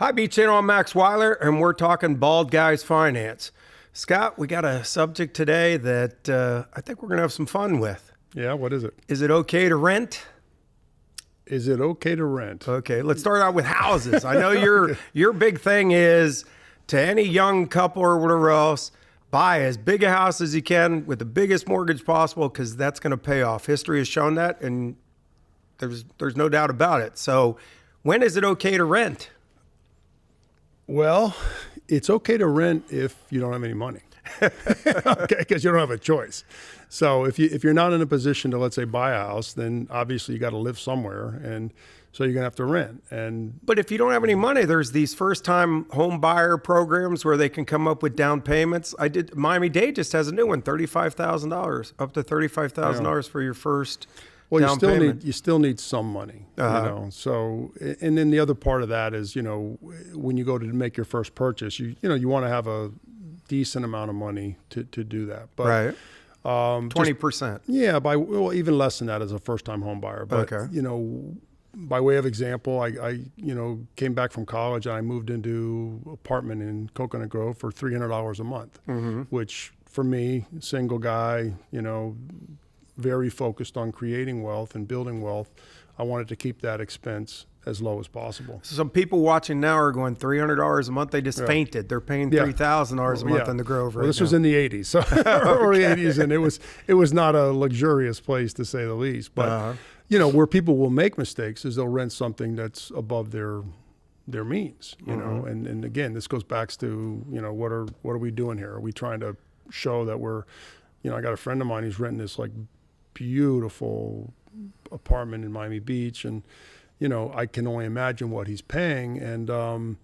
Hi, Beach Channel. I'm Max Weiler, and we're talking Bald Guys Finance. Scott, we got a subject today that I think we're going to have some fun with. Yeah, what is it? Is it okay to rent? Is it okay to rent? Okay, let's start out with houses. I know your big thing is to any young couple or whatever else, buy as big a house as you can with the biggest mortgage possible because that's going to pay off. History has shown that, and there's no doubt about it. So when is it okay to rent? Well, it's okay to rent if you don't have any money, okay, because you don't have a choice. So if you're not in a position to, let's say, buy a house, then obviously you got to live somewhere, and so you're gonna have to rent. But if you don't have any money, there's these first-time home buyer programs where they can come up with down payments. Miami-Dade just has a new one, $35,000, up to $35,000 for your first. Well, down you still need some money, you know. So, and then the other part of that is, when you go to make your first purchase, you want to have a decent amount of money to do that. But, right. 20%. Yeah, even less than that as a first-time home buyer. But by way of example, I came back from college and I moved into an apartment in Coconut Grove for $300 a month, which for me, single guy, very focused on creating wealth and building wealth, I wanted to keep that expense as low as possible. So some people watching now are going $300 a month. They just fainted. They're paying $3,000 a month in the Grove right now. This was in the 80s, so early 80s, and it was not a luxurious place to say the least. But where people will make mistakes is they'll rent something that's above their means. And again, this goes back to what are we doing here? Are we trying to show that we're I got a friend of mine who's renting this beautiful apartment in Miami Beach, and I can only imagine what he's paying, and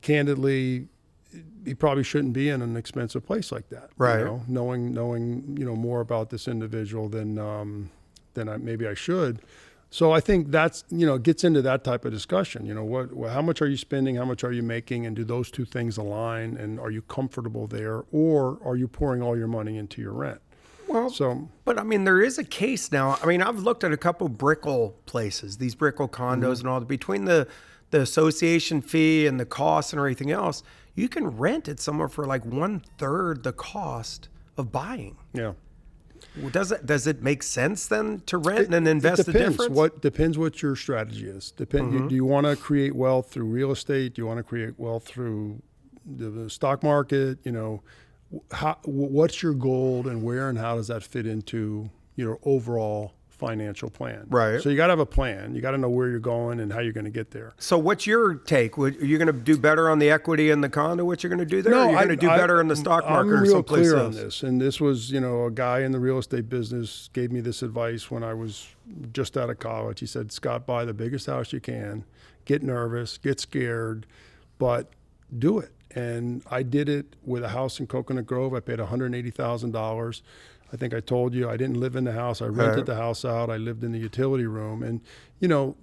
candidly, he probably shouldn't be in an expensive place like that, right? Knowing more about this individual than maybe I should. So I think that's gets into that type of discussion. How much are you spending? How much are you making? And do those two things align? And are you comfortable there, or are you pouring all your money into your rent? Well, but there is a case now. I've looked at a couple Brickell places, these Brickell condos and all. Between the association fee and the costs and everything else, you can rent it somewhere for like 1/3 the cost of buying. Yeah. Does it make sense then to rent and invest the difference? Depends what your strategy is. Do you want to create wealth through real estate? Do you want to create wealth through the stock market? What's your goal, and where and how does that fit into your overall financial plan? Right. So you got to have a plan. You got to know where you're going and how you're going to get there. So what's your take? Are you going to do better on the equity in the condo? What you're going to do there? No, or are you going to do better in the stock market? I'm real clear on this. And this was, a guy in the real estate business gave me this advice when I was just out of college. He said, Scott, buy the biggest house you can, get nervous, get scared, but do it. And I did it with a house in Coconut Grove. I paid $180,000. I think I told you I didn't live in the house. I rented the house out. I lived in the utility room. And,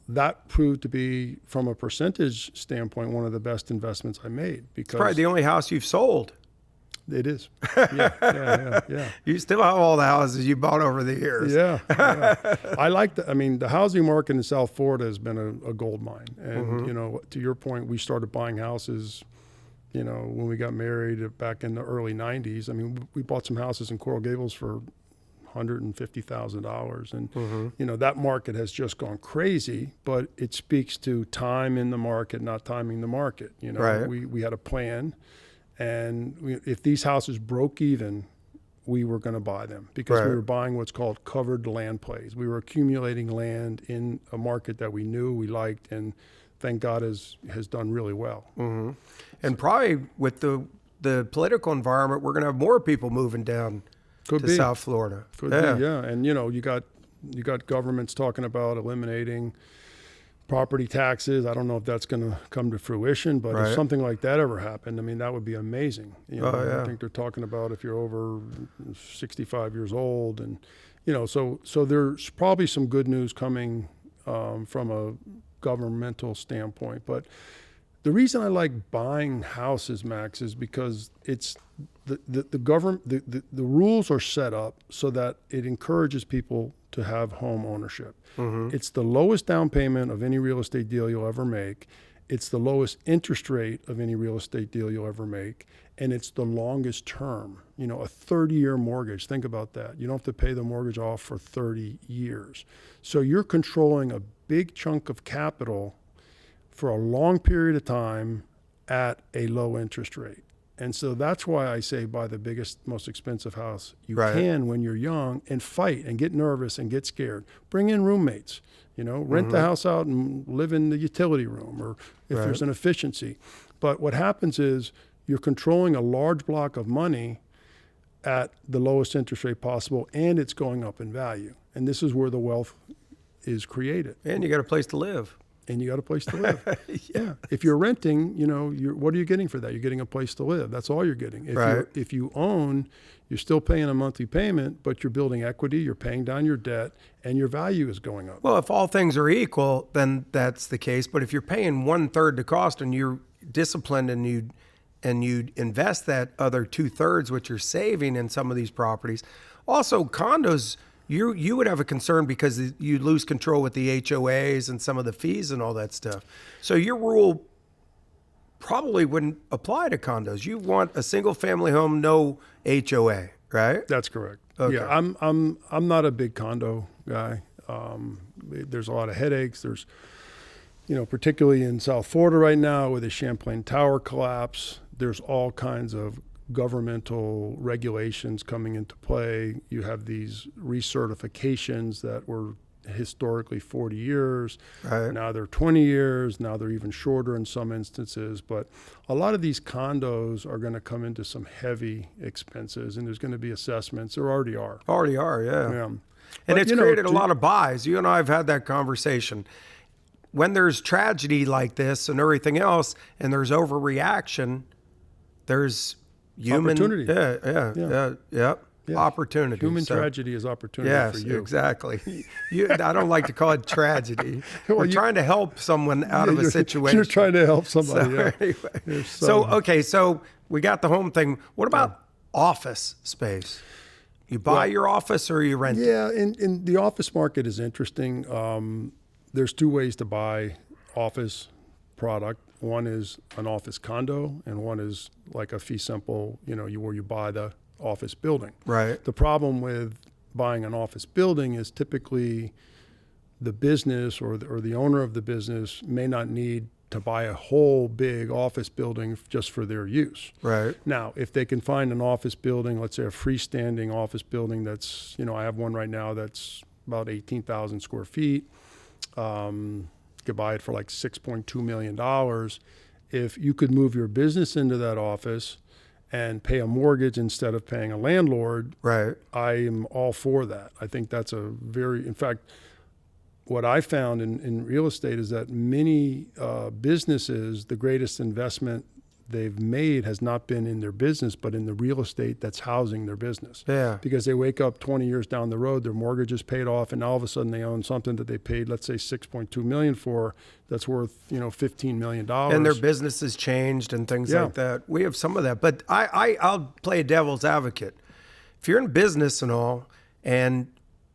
that proved to be, from a percentage standpoint, one of the best investments I made. Because it's probably the only house you've sold. It is. Yeah. You still have all the houses you bought over the years. Yeah. I like the housing market in South Florida has been a gold mine. And, to your point, we started buying houses when we got married back in the early 90s. We bought some houses in Coral Gables for $150,000. And, that market has just gone crazy, but it speaks to time in the market, not timing the market. Right. We had a plan, and if these houses broke even, we were going to buy them because we were buying what's called covered land plays. We were accumulating land in a market that we knew, we liked, and thank God has done really well. And probably with the political environment, we're going to have more people moving down to South Florida. Could be, yeah. And you got governments talking about eliminating property taxes. I don't know if that's going to come to fruition, but if something like that ever happened, that would be amazing. I think they're talking about if you're over 65 years old, and so there's probably some good news coming from a governmental standpoint. But the reason I like buying houses, Max, is because it's the government, the rules are set up so that it encourages people to have home ownership. It's the lowest down payment of any real estate deal you'll ever make, it's the lowest interest rate of any real estate deal you'll ever make, and it's the longest term. A 30-year mortgage. Think about that. You don't have to pay the mortgage off for 30 years. So you're controlling a big chunk of capital for a long period of time at a low interest rate. And so that's why I say buy the biggest, most expensive house you can when you're young, and fight and get nervous and get scared. Bring in roommates, rent the house out and live in the utility room, or if there's an efficiency. But what happens is you're controlling a large block of money at the lowest interest rate possible, and it's going up in value. And this is where the wealth is created. And you got a place to live. And you got a place to live. Yeah. If you're renting, what are you getting for that? You're getting a place to live. That's all you're getting. If you own, you're still paying a monthly payment, but you're building equity, you're paying down your debt, and your value is going up. Well, if all things are equal, then that's the case. But if you're paying 1/3 the cost and you're disciplined and you invest that other 2/3, which you're saving in some of these properties, also condos, you would have a concern because you lose control with the HOAs and some of the fees and all that stuff. So your rule probably wouldn't apply to condos. You want a single family home, no HOA, right? That's correct. Okay. Yeah, I'm not a big condo guy. There's a lot of headaches. There's, particularly in South Florida right now with the Champlain Tower collapse, there's all kinds of governmental regulations coming into play. You have these recertifications that were historically 40 years. Right. Now they're 20 years. Now they're even shorter in some instances. But a lot of these condos are going to come into some heavy expenses, and there's going to be assessments. There already are. Yeah. And But, it's created a lot of buys. You and I have had that conversation. When there's tragedy like this and everything else, and there's overreaction, there's opportunity. Yeah. Opportunity. Human tragedy is opportunity for you. Yes, exactly. I don't like to call it tragedy. We're trying to help someone out of a situation. You're trying to help somebody. So we got the home thing. What about office space? You buy your office or you rent it? Yeah, and the office market is interesting. There's two ways to buy office product. One is an office condo, and one is like a fee simple, where you buy the office building. Right. The problem with buying an office building is typically the business or the owner of the business may not need to buy a whole big office building just for their use. Right. Now, if they can find an office building, let's say a freestanding office building that's, I have one right now that's about 18,000 square feet. Could buy it for like $6.2 million. If you could move your business into that office and pay a mortgage instead of paying a landlord, right, I am all for that. I think that's in fact, what I found in real estate is that many businesses, the greatest investment they've made has not been in their business, but in the real estate that's housing their business. Yeah. Because they wake up 20 years down the road, their mortgage is paid off, and all of a sudden they own something that they paid, let's say, $6.2 million for, that's worth, $15 million. And their business has changed and things like that. We have some of that, but I'll play devil's advocate. If you're in business and all, and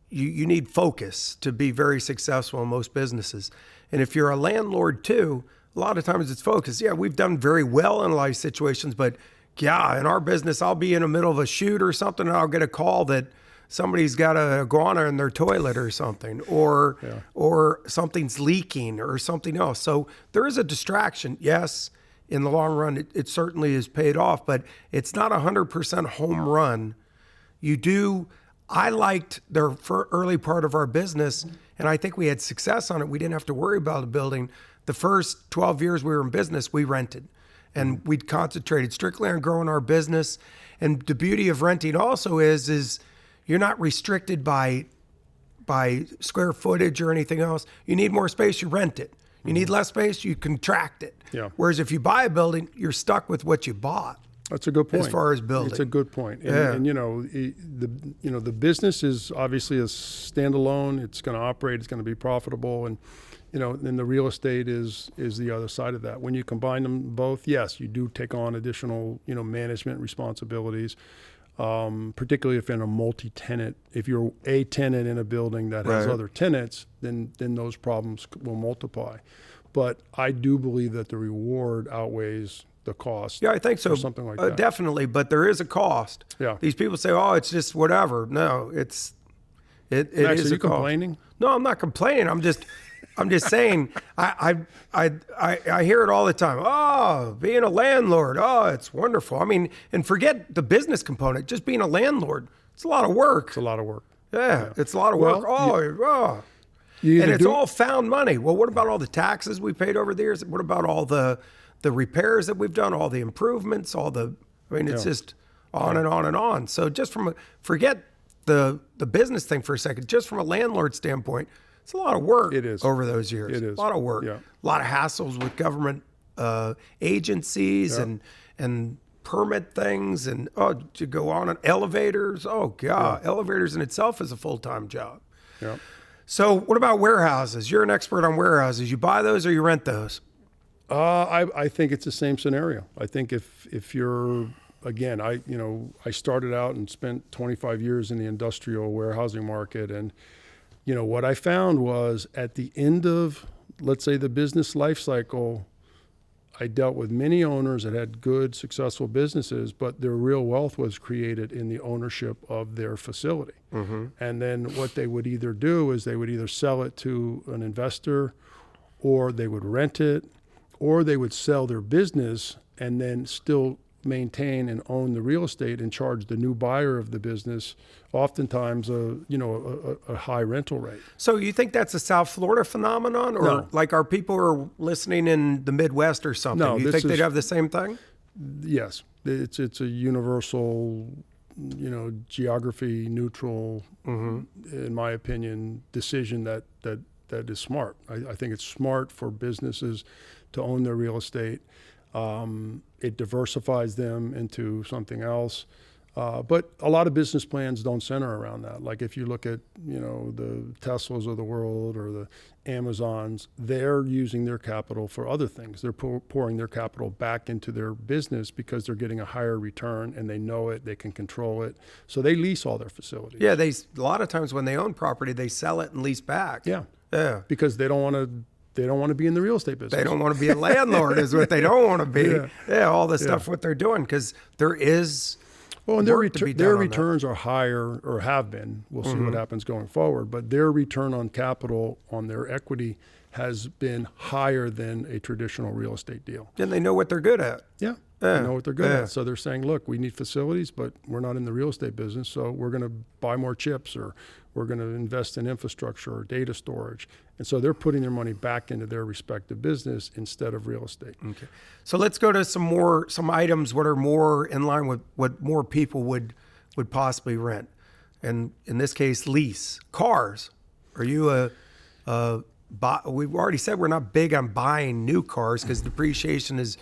you need focus to be very successful in most businesses, and if you're a landlord too, a lot of times it's focus. Yeah, we've done very well in a lot of situations, but in our business, I'll be in the middle of a shoot or something, and I'll get a call that somebody's got an iguana in their toilet or something, or something's leaking or something else. So there is a distraction. Yes, in the long run, it certainly is paid off, but it's not 100% home run. I liked the early part of our business, and I think we had success on it. We didn't have to worry about the building. The first 12 years we were in business, we rented, and we'd concentrated strictly on growing our business. And the beauty of renting also is you're not restricted by square footage or anything else. You need more space, you rent it. You need less space, you contract it. Yeah. Whereas if you buy a building, you're stuck with what you bought. That's a good point. As far as building, it's a good point. And the business is obviously a standalone. It's going to operate. It's going to be profitable, and then the real estate is the other side of that. When you combine them both, yes, you do take on additional management responsibilities. Particularly if in a multi-tenant, if you're a tenant in a building that has other tenants, then those problems will multiply. but I do believe that the reward outweighs the cost. Yeah, I think so. Or something like that. Definitely, but there is a cost. Yeah. These people say, "Oh, it's just whatever." No, it Max, is are a you cost. complaining? No, I'm not complaining. I'm just saying. I hear it all the time. Oh, being a landlord. Oh, it's wonderful. I mean, and forget the business component. Just being a landlord, it's a lot of work. It's a lot of work. Yeah, it's a lot of work. You And either it's do- all found money. Well, what about all the taxes we paid over the years? What about all the repairs that we've done, all the improvements, it's just on and on and on. So just forget the business thing for a second. Just from a landlord standpoint, it's a lot of work. It is. Over those years. It is. A lot of work. Yeah. A lot of hassles with government agencies and permit things and to go on elevators. Oh God, elevators in itself is a full-time job. Yeah. So what about warehouses? You're an expert on warehouses. You buy those or you rent those? I think it's the same scenario. I think if you're, again, I started out and spent 25 years in the industrial warehousing market, and what I found was at the end of, let's say, the business life cycle, I dealt with many owners that had good, successful businesses, but their real wealth was created in the ownership of their facility. Mm-hmm. And then what they would either do is they would either sell it to an investor, or they would rent it, or they would sell their business and then still maintain and own the real estate and charge the new buyer of the business oftentimes a high rental rate. So you think that's a South Florida phenomenon, or No. like our people who are listening in the Midwest or something? No, you this think they'd is- have the same thing? Yes, it's a universal, geography neutral, in my opinion, decision that is smart. I think it's smart for businesses to own their real estate. It diversifies them into something else. But a lot of business plans don't center around that. Like if you look at, the Teslas of the world or the Amazons, they're using their capital for other things. They're pouring their capital back into their business because they're getting a higher return and they know it, they can control it. So they lease all their facilities. Yeah, a lot of times when they own property, they sell it and lease back. Yeah. Yeah. Because they don't want to be in the real estate business. They don't want to be a landlord is what they don't want to be. Yeah. All the stuff what they're doing, because there is Well, and their work to be their done on that. returns are higher, or have been. We'll see what happens going forward. But their return on capital on their equity has been higher than a traditional real estate deal. And they know what they're good at. Yeah, Yeah, they know what they're good yeah. at. So they're saying, look, we need facilities, but we're not in the real estate business, so we're going to buy more chips, or we're going to invest in infrastructure or data storage. And so they're putting their money back into their respective business instead of real estate. Okay. So let's go to some items what are more in line with what more people would possibly rent. And in this case, lease. Cars. Are you we've already said we're not big on buying new cars because depreciation is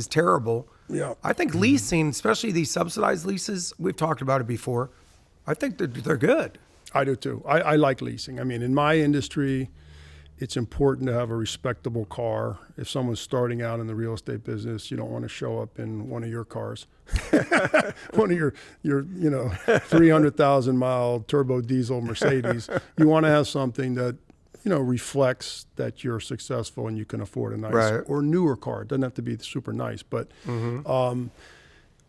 terrible. Yeah. I think leasing, especially these subsidized leases, we've talked about it before. I think they're good. I do too. I like leasing. I mean, in my industry, it's important to have a respectable car. If someone's starting out in the real estate business, you don't want to show up in one of your cars, one of your 300,000 mile turbo diesel Mercedes. You want to have something that reflects that you're successful and you can afford a nice Right. or newer car. It doesn't have to be super nice, but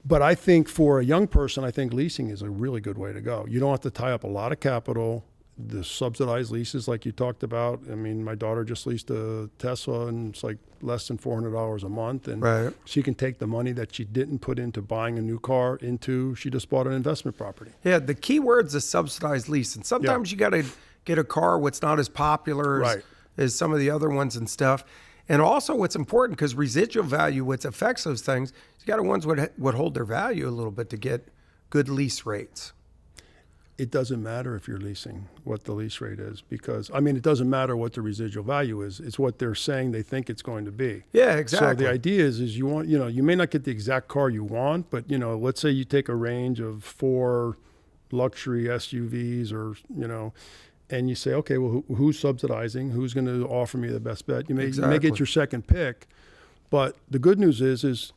but I think for a young person, I think leasing is a really good way to go. You don't have to tie up a lot of capital. The subsidized leases, like you talked about. I mean, my daughter just leased a Tesla, and it's like less than $400 a month, and Right. she can take the money that she didn't put into buying a new car she just bought an investment property. Yeah, the key word's a subsidized lease. And sometimes you got to get a car what's not as popular Right. as some of the other ones and stuff. And also what's important, because residual value, what affects those things, you got to ones would hold their value a little bit to get good lease rates. It doesn't matter if you're leasing what the lease rate is, because, I mean, it doesn't matter what the residual value is. It's what they're saying they think it's going to be. Yeah, exactly. So the idea is you want, you may not get the exact car you want, but, let's say you take a range of 4 luxury SUVs and you say, okay, well, who's subsidizing? Who's going to offer me the best bet? You may Exactly. get your second pick, but the good news is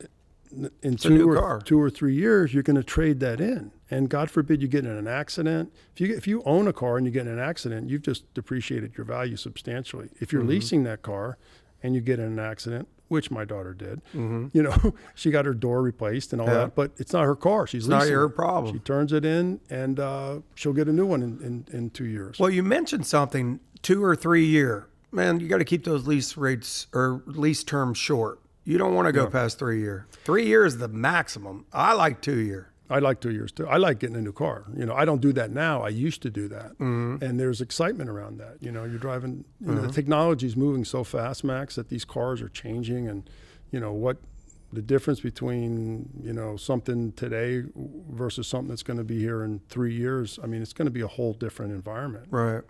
in a new car. 2 or 3 years, you're going to trade that in. And God forbid you get in an accident. If you own a car and you get in an accident, you've just depreciated your value substantially. If you're leasing that car and you get in an accident, which my daughter did, Mm-hmm. you know, she got her door replaced and all that, but it's not her car. She's Not leasing your it. problem. She turns it in, and she'll get a new one in 2 years. Well, you mentioned something, 2 or 3 year. Man, you got to keep those lease rates or lease terms short. You don't want to go past 3 year. 3 years is the maximum. I like 2 year. I like 2 years too. I like getting a new car. You know, I don't do that now. I used to do that. Mm-hmm. And there's excitement around that. You know, you're driving, you know, the technology's moving so fast, Max, that these cars are changing. And, you know, what the difference between, you know, something today versus something that's going to be here in 3 years, I mean, it's going to be a whole different environment. Right.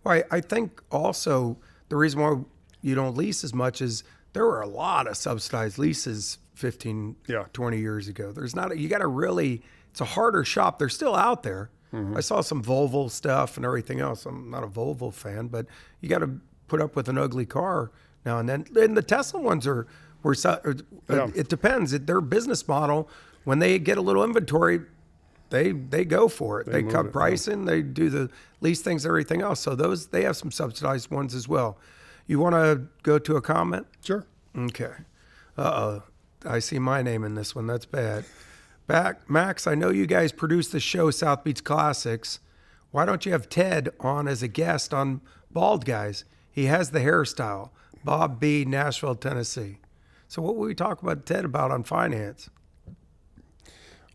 Well, I think also the reason why you don't lease as much is there were a lot of subsidized leases 15, 20 years ago. There's not, you got to really, it's a harder shop. They're still out there. I saw some Volvo stuff and everything else. I'm not a Volvo fan, but you got to put up with an ugly car now and then. And the Tesla ones it depends. Their business model, when they get a little inventory, they go for it. They cut pricing. They do the lease things, everything else. So they have some subsidized ones as well. You want to go to a comment? Sure. Okay. Uh-oh. I see my name in this one. That's bad. Max, I know you guys produce the show South Beach Classics. Why don't you have Ted on as a guest on Bald Guys? He has the hairstyle. Bob B., Nashville, Tennessee. So what will we talk about Ted about on finance?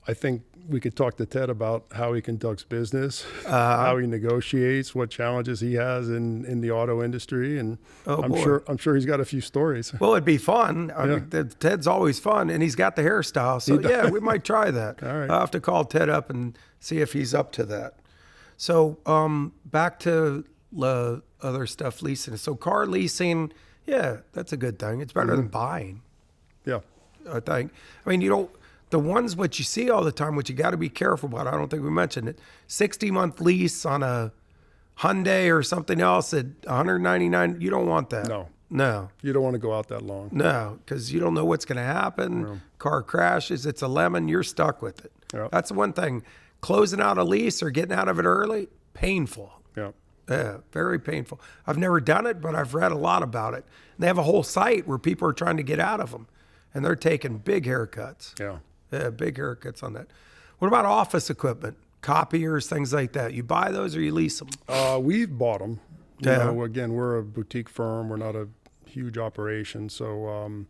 I think we could talk to Ted about how he conducts business, how he negotiates, what challenges he has in the auto industry, and I'm sure he's got a few stories. Well, it'd be fun. I mean, Ted's always fun, and he's got the hairstyle. So yeah, we might try that. All right. I'll have to call Ted up and see if he's up to that. So back to other stuff, leasing. So car leasing, yeah, that's a good thing. It's better than buying. Yeah. I think. I mean, you don't. The ones what you see all the time, which you got to be careful about. I don't think we mentioned it. 60-month lease on a Hyundai or something else at 199. You don't want that. No. You don't want to go out that long. No, because you don't know what's going to happen. No. Car crashes. It's a lemon. You're stuck with it. Yeah. That's the one thing. Closing out a lease or getting out of it early, painful. Yeah. Yeah, very painful. I've never done it, but I've read a lot about it. And they have a whole site where people are trying to get out of them, and they're taking big haircuts. Yeah. Yeah, big haircuts on that. What about office equipment, copiers, things like that? You buy those or you lease them? We've bought them. You Yeah. know, again, we're a boutique firm. We're not a huge operation, so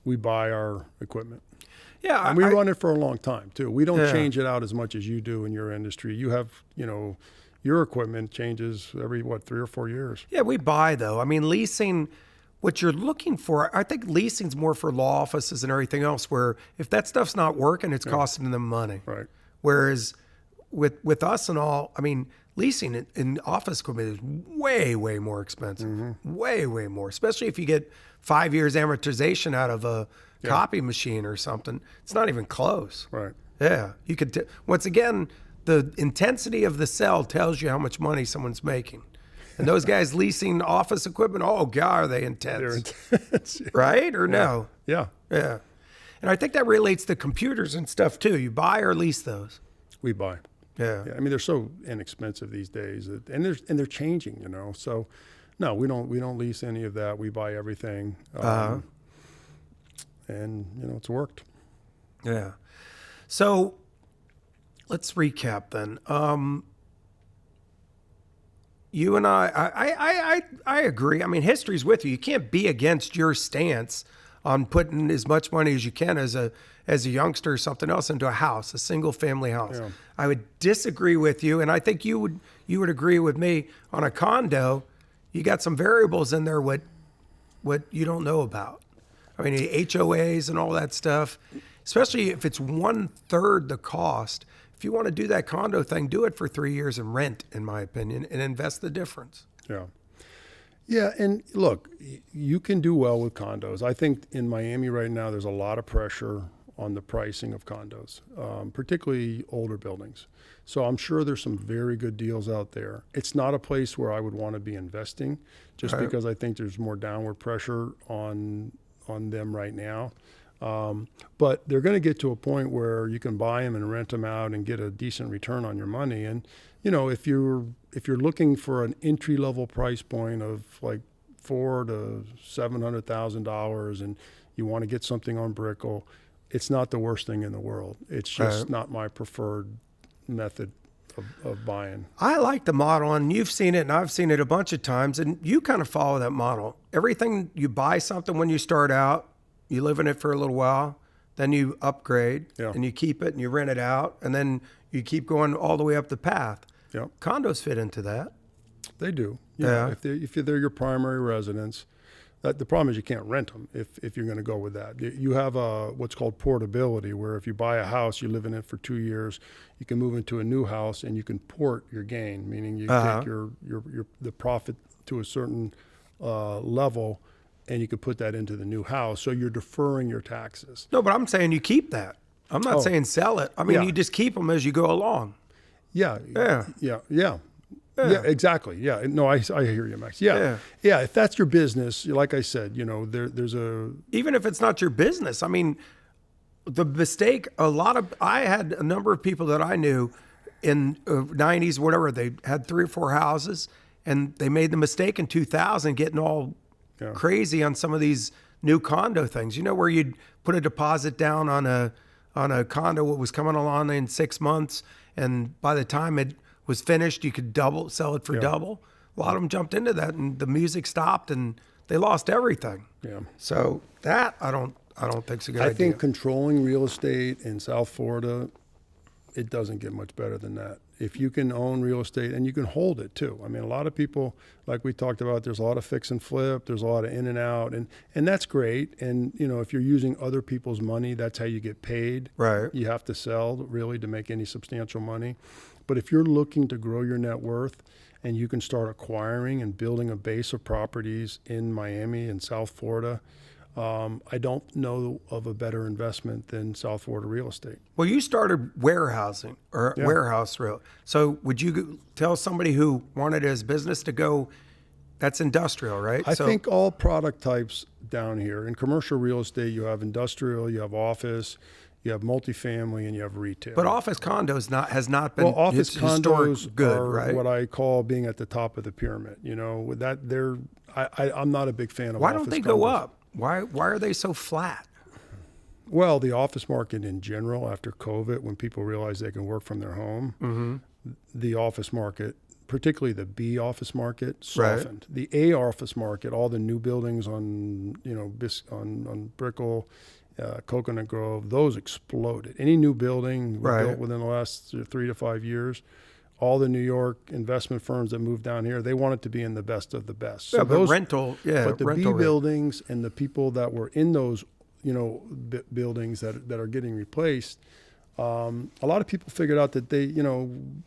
we buy our equipment. Yeah, And we run it for a long time too. We don't change it out as much as you do in your industry. You have, you know, your equipment changes every 3 or 4 years. Yeah, we buy though. I mean, leasing. What you're looking for, I think leasing's more for law offices and everything else, where if that stuff's not working, it's costing them money. Right. Whereas with us and all, I mean, leasing in office equipment is way, way more expensive. Way, way more. Especially if you get 5 years amortization out of a copy machine or something. It's not even close. Right. Yeah. You could, once again, the intensity of the sell tells you how much money someone's making. And those guys leasing office equipment, oh, God, are they intense. They're intense. Right? Or no? Yeah. Yeah. And I think that relates to computers and stuff, too. You buy or lease those? We buy. Yeah. I mean, they're so inexpensive these days, and they're changing, you know. So, no, we don't lease any of that. We buy everything, and you know, it's worked. Yeah. So let's recap then. You and I agree. I mean, history's with you. You can't be against your stance on putting as much money as you can as a youngster or something else into a house, a single family house. Yeah. I would disagree with you, and I think you would agree with me on a condo. You got some variables in there what you don't know about. I mean, the HOAs and all that stuff, especially if it's 1/3 the cost. If you want to do that condo thing, do it for 3 years and rent, in my opinion, and invest the difference. Yeah. Yeah, and look, you can do well with condos. I think in Miami right now, there's a lot of pressure on the pricing of condos, particularly older buildings. So I'm sure there's some very good deals out there. It's not a place where I would want to be investing, just because I think there's more downward pressure on them right now. But they're going to get to a point where you can buy them and rent them out and get a decent return on your money. And, you know, if you're looking for an entry level price point of like $400,000 to $700,000 and you want to get something on Brickell, it's not the worst thing in the world. It's just not my preferred method of buying. I like the model, and you've seen it, and I've seen it a bunch of times, and you kind of follow that model. Everything, you buy something when you start out, you live in it for a little while, then you upgrade, and you keep it, and you rent it out, and then you keep going all the way up the path. Yep. Condos fit into that. They do. Yeah. If they're your primary residence, the problem is you can't rent them if you're going to go with that. You have what's called portability, where if you buy a house, you live in it for 2 years, you can move into a new house and you can port your gain, meaning you take the profit to a certain level, and you could put that into the new house. So you're deferring your taxes. No, but I'm saying you keep that. I'm not saying sell it. I mean, you just keep them as you go along. Yeah, exactly. Yeah. No, I hear you, Max. Yeah. If that's your business, like I said, there's a... Even if it's not your business, I mean, the mistake, I had a number of people that I knew in 90s, whatever, they had 3 or 4 houses, and they made the mistake in 2000 getting all crazy on some of these new condo things, where you'd put a deposit down on a condo that was coming along in 6 months, and by the time it was finished, you could sell it for double. A lot of them jumped into that, and the music stopped, and they lost everything. Yeah. So that I don't think is a good idea. I think controlling real estate in South Florida, it doesn't get much better than that. If you can own real estate and you can hold it too. I mean, a lot of people, like we talked about, there's a lot of fix and flip, there's a lot of in and out, and that's great. And if you're using other people's money, that's how you get paid. Right. You have to sell really to make any substantial money. But if you're looking to grow your net worth and you can start acquiring and building a base of properties in Miami and South Florida, I don't know of a better investment than South Florida real estate. Well, you started warehousing or warehouse real. So would you tell somebody who wanted his business to go, that's industrial, right? I think all product types down here. In commercial real estate, you have industrial, you have office, you have multifamily, and you have retail. But office condos has not been office condos good, are right? what I call being at the top of the pyramid. With that, I'm not a big fan of. Why office don't they condos. go up? Why are they so flat? Well, the office market in general, after COVID, when people realized they can work from their home, the office market, particularly the B office market, softened. Right. The A office market, all the new buildings on Brickell, Coconut Grove, those exploded. Any new building built within the last 3 to 5 years, all the New York investment firms that moved down here, they wanted to be in the best of the best. So but the B buildings and the people that were in those, buildings that are getting replaced, a lot of people figured out that they,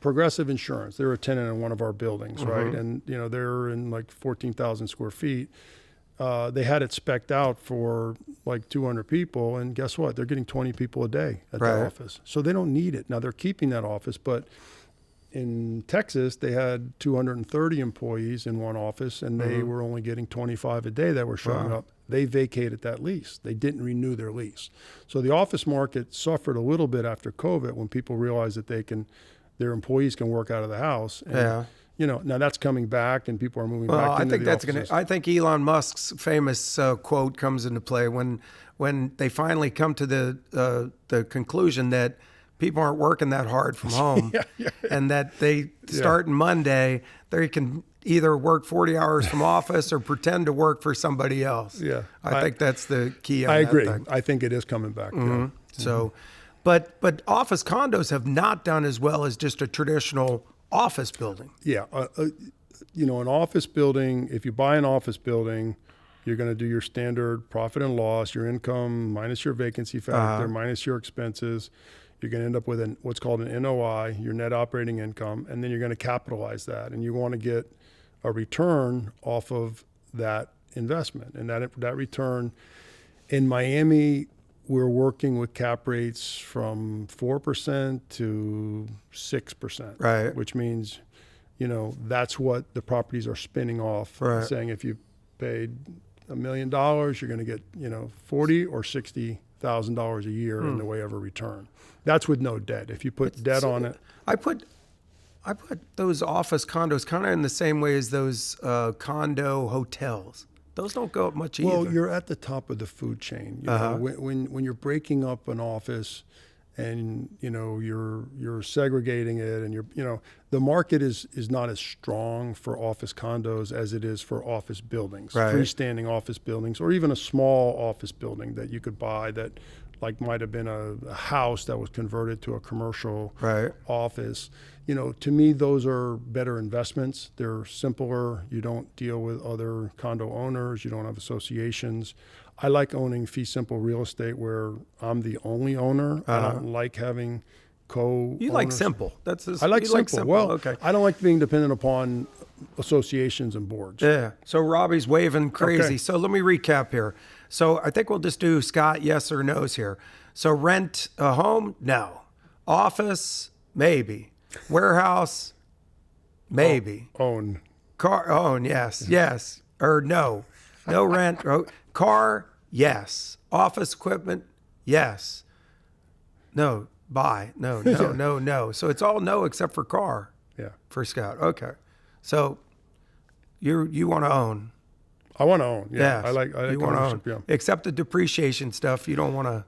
Progressive Insurance, they're a tenant in one of our buildings, right? And, they're in like 14,000 square feet. They had it spec'd out for like 200 people, and guess what? They're getting 20 people a day at the office. So they don't need it. Now they're keeping that office, but in Texas, they had 230 employees in one office, and they were only getting 25 a day that were showing up. They vacated that lease. They didn't renew their lease. So the office market suffered a little bit after COVID when people realized that their employees can work out of the house. And, now that's coming back, and people are moving back into the offices. I think Elon Musk's famous quote comes into play when they finally come to the conclusion that people aren't working that hard from home, and that they starting Monday, they can either work 40 hours from office or pretend to work for somebody else. Yeah, I think that's the key. I agree. I think it is coming back. So, but office condos have not done as well as just a traditional office building. Yeah, an office building. If you buy an office building, you're going to do your standard profit and loss, your income minus your vacancy factor, minus your expenses. You're going to end up with what's called an NOI, your net operating income, and then you're going to capitalize that. And you want to get a return off of that investment. And that return in Miami, we're working with cap rates from 4% to 6%, right? Which means, that's what the properties are spinning off, saying if you paid $1 million, you're going to get, $40,000 or $60,000 a year in the way of a return. That's with no debt. If you put debt on it. I put those office condos kind of in the same way as those condo hotels. Those don't go up much either. Well, you're at the top of the food chain. You know, when you're breaking up an office, and you're segregating it, and the market is not as strong for office condos as it is for office buildings, right. Freestanding office buildings, or even a small office building that you could buy that like might have been a house that was converted to a commercial right. office. To me, those are better investments. They're simpler. You don't deal with other condo owners. You don't have associations. I like owning fee simple real estate where I'm the only owner. I don't like having co-owners. You like simple. I like simple. Well, okay. I don't like being dependent upon associations and boards. Yeah. So Robbie's waving crazy. Okay. So let me recap here. So I think we'll just do Scott yes or no's here. So rent a home? No. Office? Maybe. Warehouse? Maybe. Own. Car? Own, yes. Yes. Or no. No rent. Car? Yes. Office equipment? Yes. No. Buy? No. No. So it's all no except for car. Yeah. For Scott. Okay. So you want to own? I want to own. Yeah. Yes. I like you want to own. Yeah. Except the depreciation stuff, you don't want to.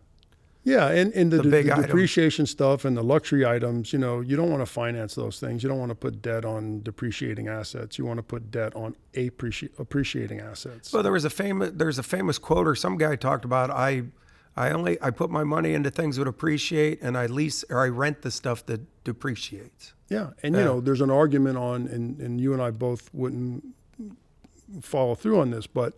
Yeah, and the big depreciation stuff and the luxury items, you don't want to finance those things. You don't want to put debt on depreciating assets. You want to put debt on appreciating assets. Well, there's a famous quote, or some guy talked about I put my money into things that appreciate, and I lease or I rent the stuff that depreciates. Yeah, and there's an argument on, and you and I both wouldn't follow through on this, but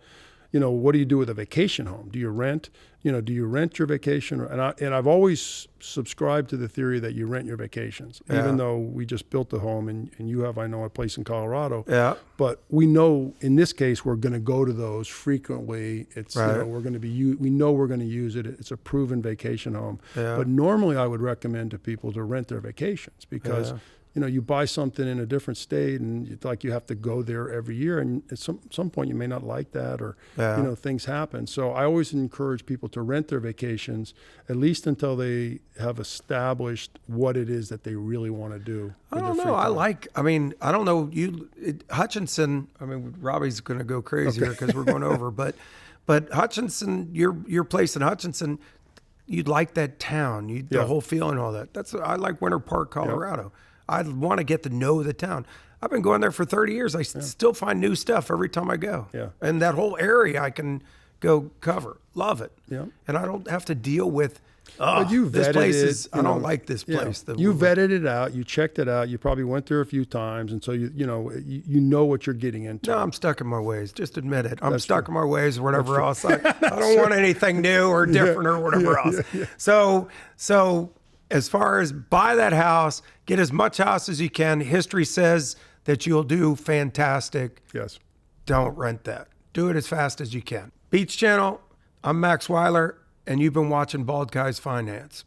what do you do with a vacation home? Do you rent? Do you rent your vacation? And I've always subscribed to the theory that you rent your vacations, even though we just built a home and you have, I know, a place in Colorado. Yeah. But we know in this case we're going to go to those frequently. It's right. We're going to be we know we're going to use it. It's a proven vacation home. Yeah. But normally I would recommend to people to rent their vacations because. Yeah. You buy something in a different state and it's like you have to go there every year. And at some point you may not like that or, things happen. So I always encourage people to rent their vacations, at least until they have established what it is that they really want to do. I don't know. I don't know. Hutchinson, Robbie's going to go crazy here because we're going over, but Hutchinson, your place in Hutchinson, you'd like that town, the whole feel and all that. I like Winter Park, Colorado. Yep. I want to get to know the town. I've been going there for 30 years. I still find new stuff every time I go. Yeah. And that whole area I can go cover. Love it. Yeah. And I don't have to deal with, but you this vetted place it, is, I don't like this place. You vetted it out. You checked it out. You probably went there a few times. And so, you know what you're getting into. No, I'm stuck in my ways. Just admit it. I'm stuck in my ways or whatever else. I don't want anything new or different or whatever else. Yeah. So as far as buy that house, get as much house as you can. History says that you'll do fantastic. Yes. Don't rent that. Do it as fast as you can. Beach Channel, I'm Max Weiler, and you've been watching Bald Guys Finance.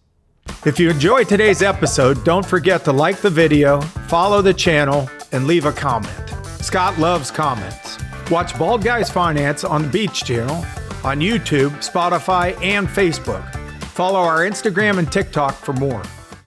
If you enjoyed today's episode, don't forget to like the video, follow the channel, and leave a comment. Scott loves comments. Watch Bald Guys Finance on the Beach Channel, on YouTube, Spotify, and Facebook. Follow our Instagram and TikTok for more.